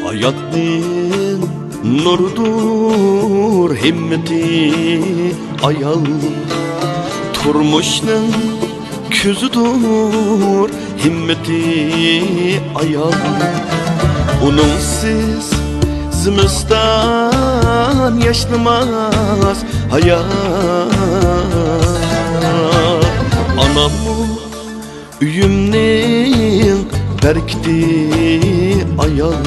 Hayatning nurdur himmeti ayal, turmushning ko'zidur himmeti ayal. Uningsiz zimiston yashnamas hayat. Anamu uyumning berkiti ayal.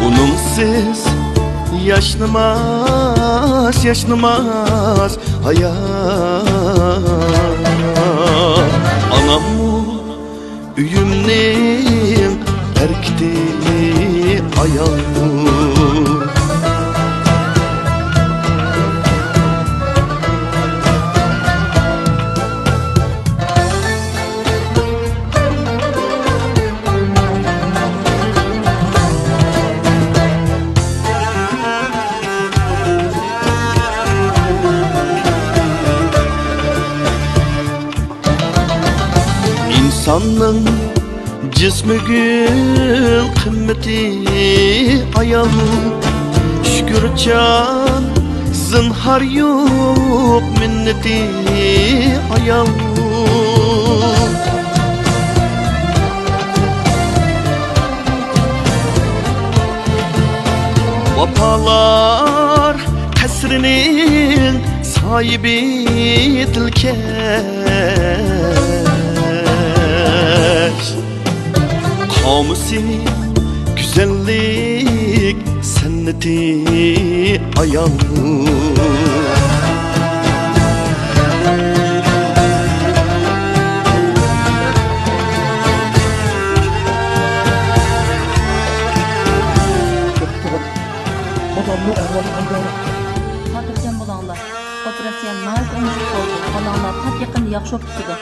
Uningsiz yaşnamaz hayat. Anamu uyumning berkiti ayal. İnsanın cismigül kımmeti ayal. Şükürcan zinhar yok minneti ayal. Vapalar kasrinin sahibi dilkeş. Kamusi güzellik senneti ayal. Xotirjam bo'linglar. Operatsiya nayt o'ngishib qoldi. Balonlar pat yaqinda yaxshi bo'lib ketdi.